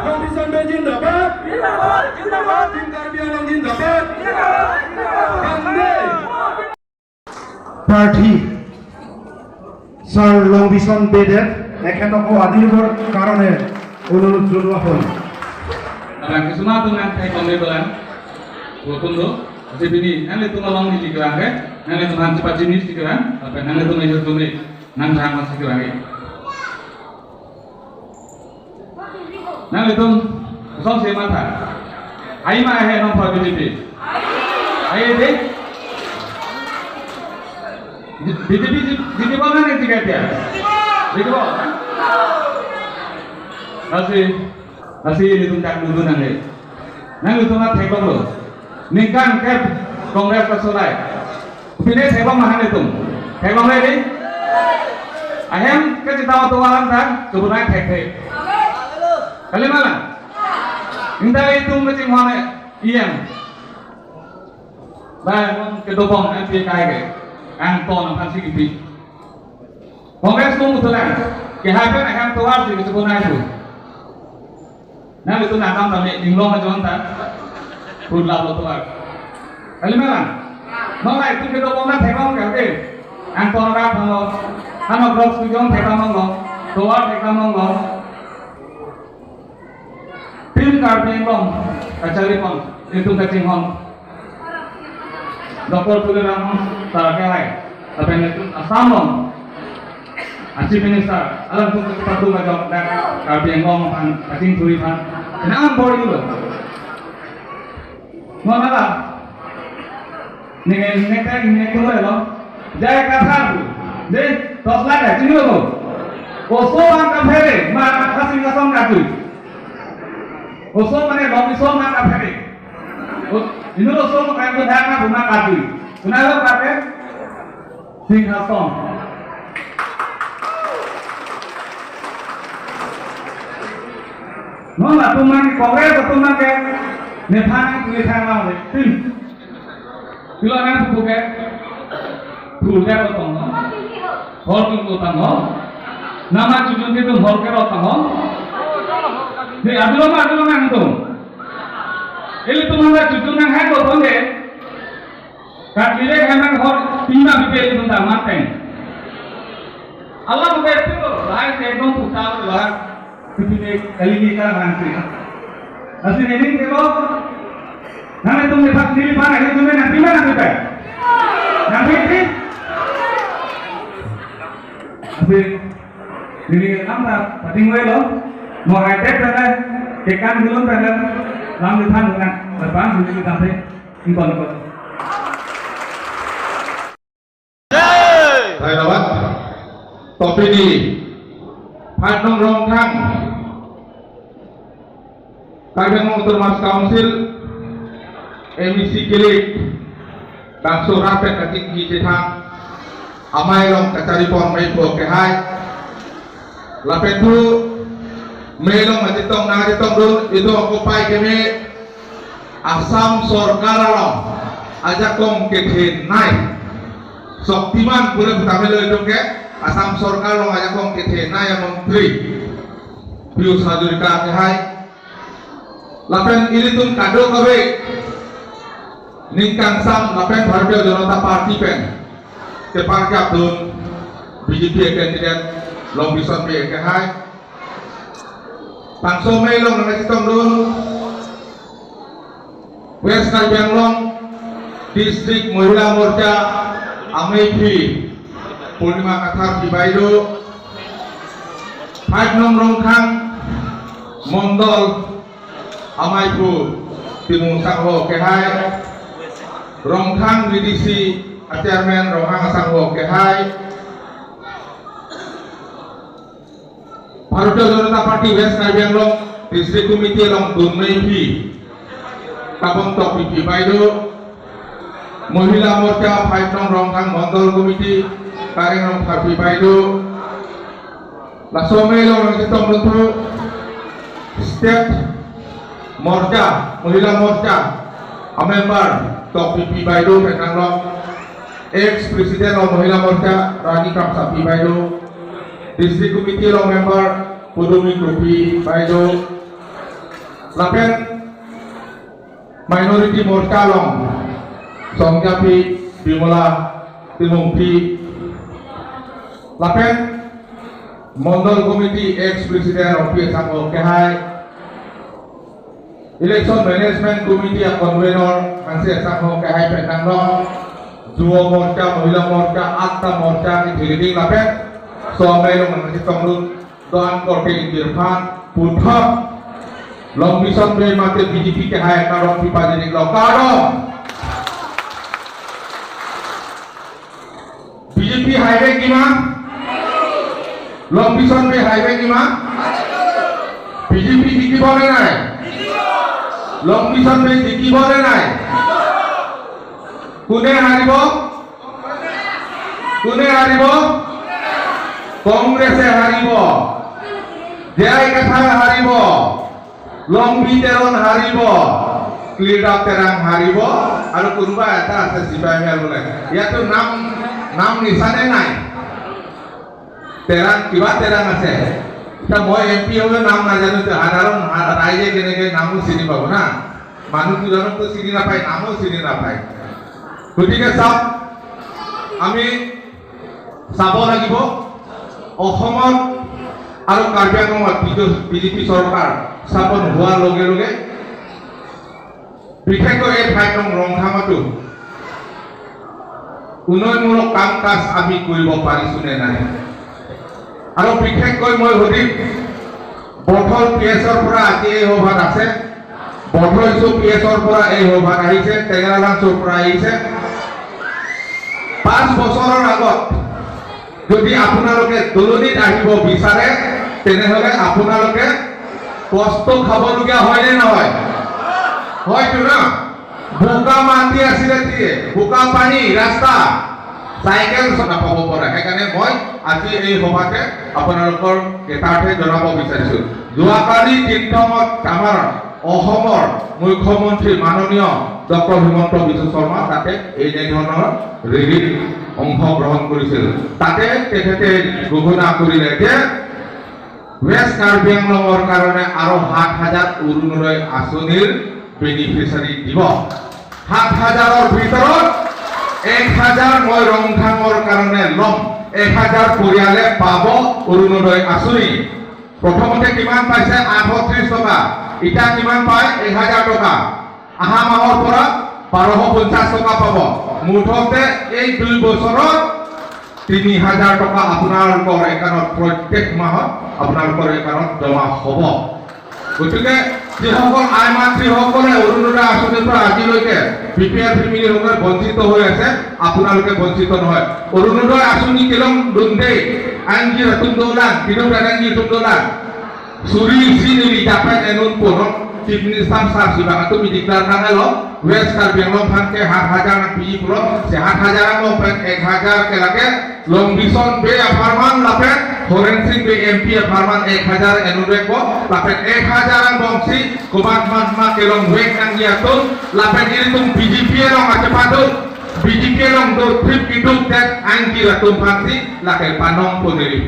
Robinson Bay जिंदाबाद Tim Karbi Anglong जिंदाबाद Bande প্ৰাৰ্থী স্যাৰ লংবিশন বেদেৰ এখেতক আদিৰ কাৰণে অনুৰোধ জনোৱা হল Kisuma dengan saya komebelan, wakundo, jadi ini, nanti tu malam ni dikerang ke, nanti tu nanti cepat jenis dikerang, tapi nanti tu meja tu ni, nanti hang masih dikerang ke. Nanti tu, kau siapa mata? Ayi mah hai nombor BJP. Ayi deh. BJP jadi mana ni tiga dia? Jadi apa? Masih ini tunjuk dulu nanti. Nanti tu nak thekong lo. Nikah ke kongres kesolai. Pilih thekong mana itu? Thekong lagi? Ahem kita tahu tualan tak? Sebenarnya thek. Kali mana? Indah itu macam mana? Iya. Baik, kedopong nanti kaya ke. Anton apa sih gitu? Kongres tu mutulan. Kehabisan ahem tuar sih sebenarnya itu. Nah itu nakam kami inglong aja ntar, pulak lotuar. Kali mana? Nolak itu kita ngomong thekong kali. Anton apa lo? Ano blog studiong thekong lo, tuar thekong lo. Tim Karbi Anglong, kacari pon, itu kacing hon. Doktor tulisan terakhir, tapi itu asamong. Asyik minister, alam tu kita tu macam dah Karbi Anglong pan, kacing turi pan, kenapa boleh juga? Mana lah? Ni tu lo, jaya kata tu, deh, tos lagi, cini lo, kosong kampere, mak kasih kosong katu, kosong mana lobi kosong mak kampere, ini lo kosong kayak tu dah nak rumah katu, kenapa lo kape? Singa kosong. Nona tuman kongres tuman ke Nepal tulisan mau deh, tim. Bila nak buka, buka betul, hol tu betul, nama jujur itu hol ke betul. Ni aduh mana tu? Ini tu mana jujur nang hai betul deh. Kadile kemana hol tima bipel itu tak mateng. Allah buka itu, lain sekong putar lah. Kita kali ni kan nanti. Asal ini kita, nanti tu melihat diri mana, ini tu nanti mana kita? Nanti ini, asal ini apa? Pating way lo, mau high tech pada, tekan dulu pada, lalu than dengan depan sudah kita sampai impon impon. Saya lawat, topi ni. Hadong rongkang kadang termas council emisi kilik dan surat ketik di cetang amai long kacari pon mai po ke hai lapetu melong majitong na jitong dun itu aku pai keme asam sorkar long aja kong kethin nai soktiman pura betamelo itu ke Asam Sorkar lo aja kong ketena yang menteri Pius Hadurika kehai lapen ini tuh kado kawe ningkang sam lapen Bharatiya Janata Party pen keparkap dun BJP kandidat Longbisan Bay kehai Tangso Mei long nang sitong dun West Karbi Anglong Distrik Mohila Morcha Ameipi Purnima Kathar di Baido, Hadnong Rongkang, Mondol, Amaipu, Timung Sangho Kehai, Rongkang Widisi, Chairman Rongkang Sangho Kehai, Bharatiya Janata Party West Karbi Anglong, District Committee Long Dunmeipi, Kapong Tok Pipi Baido, Mohila Morcha, Hadnong Rongkang Mondol Committee, Karing Long Karbi Baido, Lasome Long Kitong Lutu, State Morcha, Mohila Morcha, a member Tok Pipi Baido, Penang Long, ex-president of Mohila Morcha, Rani Kamsapi Baido, District Committee Long member Pudumi Kupi Baido, lapen minority morcha long Songjapi Bimola Timungpi lapen Mondol Committee ex-president of PSAPO Kehai Election Management Committee convenor Hansi Sapho Kehai Petanglo Juo Morcha Mohila Morcha Akta Morcha ni Thiliding lapen Somai long Hansi Tongrun Doan Korte Indirpan Puthap Long Mission Bay Mate BJP Kehai Karong Pipa Jadi Karong BJP Highway gimana? Long Mission Bay Highway gimana? BJP diki boleh naik? Long Mission Bay diki boleh naik? Kune haribo? Kune haribo? Kongres haribo? Jai Katha haribo? Long Biteron haribo? Klidap terang haribo? Aru kurba eta ase sipai mel boleh. Ya tu nam nisane naik. Terang kiba terang ase. Kita mau MP hole nam na janu te hadaron raije gene namu sini pabu na. Manu tujaron to sini na pai namu sini na pai. Gotike sab ami sabo লাগিব অসমত আৰু Karbi আংলঙত BJP চৰকাৰ স্থাপন হোৱাৰ লগে লগে বিশেষকৈ এই ঠাইখন ৰংখামতো উন্নয়নমূলক কাম কাজ আমি কৰিব পাৰিছো নে নাই আৰু বিশেষকৈ মই সুধিম বঠল পিএছৰ পৰা আজি এই সভাত আছে বঠল পিএছৰ পৰা এই সভাত আহিছে টেঙৰালাঞ্চৰ পৰা আহিছে 5 বছৰৰ আগত যদি আপোনালোকে দলনিত আহিব বিচাৰে তেনেহলে আপোনালোকে কষ্ট খাবলগীয়া হয় নে নহয় হয়তো না বোকা মাটি আছিলে দিয়ে বোকা পানী ৰাস্তা সাইকেল চলা পাব পৰা সেইকাৰণে মই আজি এই সভাতে আপোনালোকৰ কেতাৰ্থে জনাব বিচাৰিছো যোৱাকালি তিনসমত আমাৰ অসমৰ মুখ্যমন্ত্ৰী মাননীয় ডক্টৰ হিমন্ত বিশ্ব শৰ্মা তাতে এই ধৰণৰ ৰেলীত অংশগ্ৰহণ কৰিছিল তাতে তেখেতে ঘোষণা কৰিলে যে ওয়েস্ট কাৰ্বি আংলঙৰ কাৰণে আৰু ৭,০০০ অৰুণোদয় আঁচনিৰ বেনিফিচিয়াৰী দিব ৭,০০০ৰ ভিতৰত ১,০০০ মই ৰংখাঙৰ কাৰণে লম ১,০০০ পৰিয়ালে পাব অৰুণোদয় আঁচনি প্ৰথমতে কিমান পাইছে ৩৮ টকা ইটা কিমান পায় ১,০০০ টকা আহা মাহৰ পৰা ১২৫০ টকা পাব মুঠতে এই 2 বছৰত ৩,০০০ টকা আপোনালোকৰ একাউণ্টত প্ৰত্যেক মাহত আপোনালোকৰ একাউণ্টত জমা হ'ব গতিকে যিসকল আই মাতৃসকলে অৰুণোদয় আঁচনিৰ পৰা আজিলৈকে বিপিএল ফেমিলিসকলে বঞ্চিত হৈ আছে আপোনালোকে বঞ্চিত নহয় অৰুণোদয় আঁচনি কিলং দুন্দে আংগি ৰতুন্দোলান কিনো ৰাংগি ৰতুন্দোলান সুরি সিনি dapat enun pono chief minister sar siba atau dideklarkan lo west karbi anglong phanke ৭,০০০ pi pulo se ৭,০০০ lo pen ১,০০০ ke lage long bison be aparman lapen forensik be mp aparman ১,০০০ enure ko lapen ১,০০০ bongsi kumat ma ke long wek ang yatun lapen iritung BJP long acepatu BJP long do trip kiduk tek angki ratum phansi lake panong poneri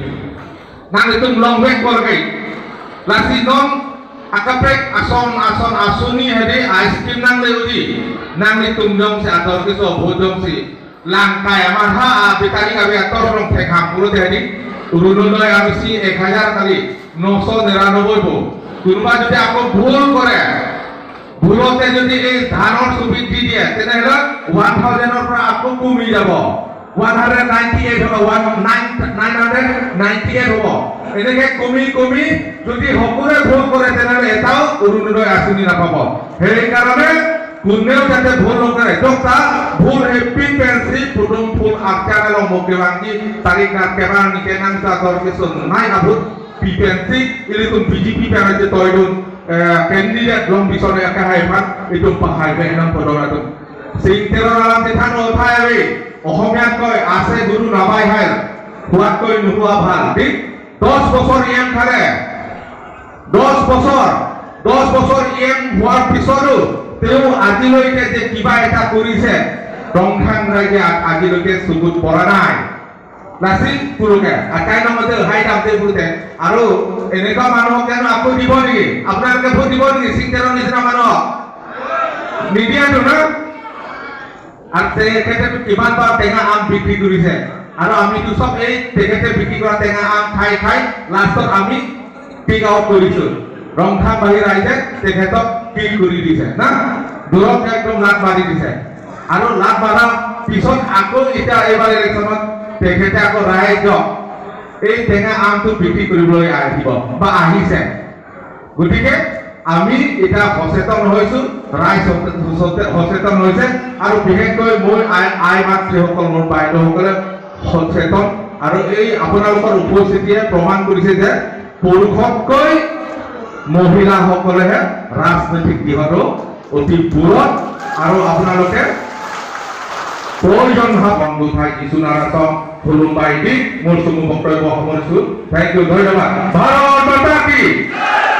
nang itung long wek ko lagi Lasinon akaprek ason asuni hadi ice cream nang leudi nang litungjong si ator kiso bodong si langkai amar ha bitari kabe ator rong thekam pulo hadi urunodoy amisi ১,০০০ kali ৯৯৯ bo কোনোবা যদি আকো ভুল কৰে ভুলতে যদি এই ধানৰ সুবিধা দি দিয়ে তেনেহলে 1000 ৰ পৰা আকো কমি যাব 198 হ'ব 998 হ'ব এনেকে কমি যদি সকলোৱে ভুল কৰে তেনেহলে এটাও অৰুণোদয় আঁচনি নাপাব সেইকাৰণে কোনেও যাতে ভুল নকৰে ডক্টৰ ভুল হেপি পেন্সি পুদুম ফুল আকাৰাল মুকেবাংকি তাৰিখা কেবাৰ নিকেনাং জাগৰ কিছু নাই আবুত পিপেন্সি ইলিতুন বিজেপি পেৰাজে তয়দুন কেন্দ্ৰীয় লং বিছনে একাহাইফান এইটো পাহাইবে নাম পদৰাটো সিংতেৰৰ আলাম দেখান উঠাইবে অসমীয়াত কয় আছে গুৰু নাবাই হাই হোৱাতকৈ নোহোৱা ভাল ঠিক 10 বছৰ ইএম খালে 10 বছৰ ইএম হোৱাৰ পিছতো তেওঁ আজিলৈকে যে কিবা এটা কৰিছে ৰংখাং ৰাইজে আজিলৈকে চকুত পৰা নাই নাচিন পুৰুকে আকাই নামতে হাই দামতে পুৰুতে আৰু এনেকুৱা মানুহক জানো আকৌ দিব নেকি আপোনালোকে ভোট দিব নেকি সিংকেৰৰ নিচিনা মানুহ নিদিয়াতো না আৰু তেখেতে কিমান বাৰ টেঙা আম বিক্ৰী কৰিছে আৰু আমিতো চব এই তেখেতে বিক্ৰী কৰা টেঙা আম খাই খাই লাষ্টত আমি পিক আউট কৰিছো ৰংখাবাহী ৰাইজে তেখেতক কিল কৰি দিছে না দূৰত একদম লাট মাৰি দিছে আৰু লাট মাৰা পিছত আকৌ এতিয়া এইবাৰ ইলেকশ্যনত তেখেতে আকৌ ৰাইজক এই টেঙা আমটো বিক্ৰী কৰিবলৈ আহিব বা আহিছে গতিকে আমি এতিয়া সচেতন হৈছো ৰাইজ সচেতন হৈছে আৰু বিশেষকৈ মই আই মাতৃসকল মোৰ বাইদেউসকলে সচেতন আৰু এই আপোনালোকৰ উপস্থিতিয়ে প্ৰমাণ কৰিছে যে পুৰুষতকৈ মহিলাসকলেহে ৰাজনৈতিক দিশতো অতি পুৰত আৰু আপোনালোকে প্ৰয়োজন হোৱা বন্ধু ঠাই কিছু নাৰাচক ফুলুম্বাই দি মোৰ চমু বক্তব্য সামৰিছো থেংক ইউ ধন্যবাদ ভাৰত মাতা কি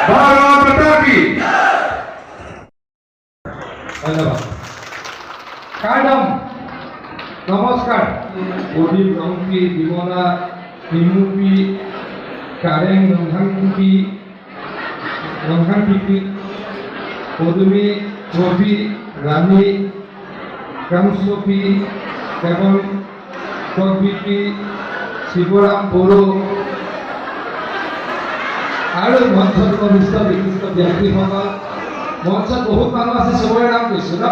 ভাৰত মাতা কি ধন্যবাদ কাৰ নাম নমস্কাৰ অডিম ৰংপি বিমলা নিমুপি কাৰেং ৰংহাংপি ৰংহাংপি পদুমি ৰবি ৰানী কামসপি কেবল কবিপি শিবৰাম বড়ো আৰু মঞ্চত উপস্থিত বিশিষ্ট ব্যক্তিসকল মঞ্চত বহুত মানুহ আছে চবৰে নাম কৈছো ন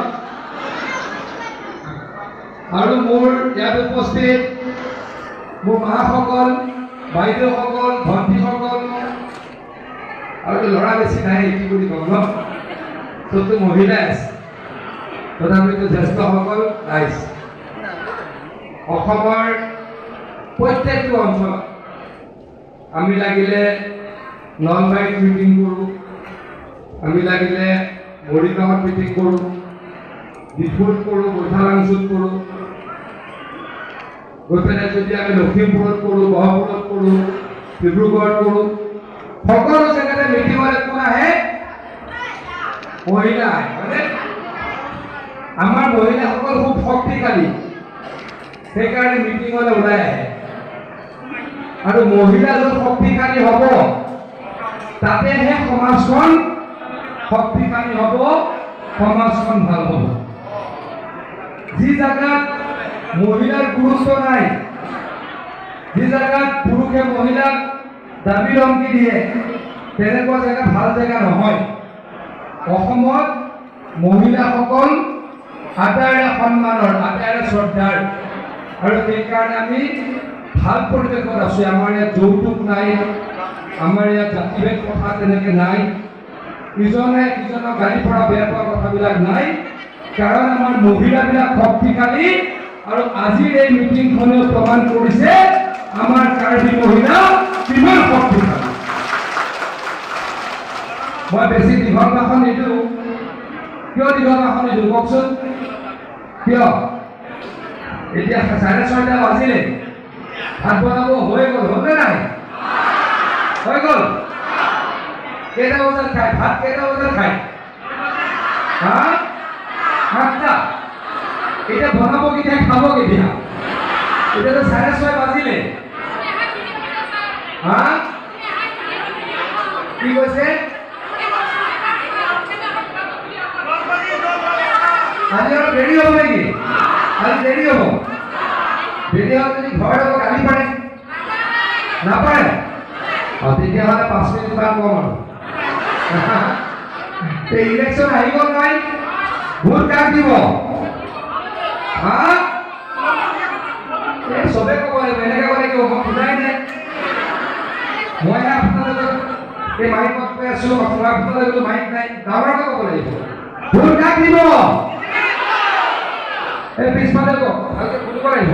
আৰু মোৰ ইয়াত উপস্থিত মোৰ মাসকল বাইদেউসকল ভণ্টিসকল আৰু ল'ৰা বেছি নাই কি বুলি ক'ম ন চবটো মহিলা আছে তথাপিতো জ্যেষ্ঠসকল ৰাইজ অসমৰ প্ৰত্যেকটো অঞ্চলত আমি লাগিলে নলবাৰীত মিটিং কৰোঁ আমি লাগিলে মৰিগাঁৱত মিটিং কৰোঁ ডিফুত কৰোঁ কৈঠালাংচুত কৰোঁ গৈ পেলাই যদি আমি লখিমপুৰত কৰোঁ গহপুৰত কৰোঁ ডিব্ৰুগড়ত কৰোঁ সকলো জেগাতে মিটিঙত কোন আহে মহিলা আহে হয়নে আমাৰ মহিলাসকল খুব শক্তিশালী সেইকাৰণে মিটিঙলৈ ওলাই আহে আৰু মহিলা য'ত শক্তিশালী হ'ব তাতেহে সমাজখন শক্তিশালী হ'ব সমাজখন ভাল হ'ব যি জায়গাত মহিলাৰ গুৰুত্ব নাই যি জায়গাত পুৰুষে মহিলাক দাবী ধমকি দিয়ে তেনেকুৱা জেগা ভাল জেগা নহয় অসমত মহিলাসকল আটাইৰে সন্মানৰ আটাইৰে শ্ৰদ্ধাৰ আৰু সেইকাৰণে আমি ভাল পৰিৱেশত আছোঁ আমাৰ ইয়াত যৌতুক নাই আমাৰ ইয়াত জাতিভেদ কথা তেনেকৈ নাই ইজনে ইজনক গাড়ী পৰা বেয়া পোৱা কথাবিলাক নাই কাৰণ আমাৰ মহিলাবিলাক শক্তিশালী আৰু আজিৰ এই মিটিংখনেও প্ৰমাণ কৰিছে আমাৰ কাৰ্বি মহিলা কিমান শক্তিশালী মই বেছি দীঘল ভাষণ নিদিওঁ কিয় দীঘল ভাষণ নিদিওঁ কওকচোন কিয় এতিয়া 6:30 বাজিলে ভাত বনাব হৈ গ'ল হ'লনে নাই হৈ গ'ল কেইটা বজাত খায় ভাত কেইটা বজাত খায় হা 8টা এটা বনাব কেতিয়া খাব কেতিয়া এতিয়া তো 6:30 বাজিলে হা কি কৈছে আজি অলপ দেৰি হ'ব নেকি আজি দেৰি হ'ব দেৰি হ'লে যদি ঘৰত আকৌ গালি পাৰে নাপাৰে তেতিয়াহ'লে 5 মিনিট মান কম আৰু ইলেকশ্যন আহি গ'ল নাই ভোট কাক দিব হা চবে ক'ব লাগিব এনেকৈ ক'লে কি হ'ব শুনাই নাই মই আপোনালোকক এই মাইকত কৈ আছোঁ আপোনালোকৰ মাইক নাই ডাঙৰকৈ ক'ব লাগিব ভোট কাক দিব এই পিছফালে কওক ভালকৈ শুনিব লাগিব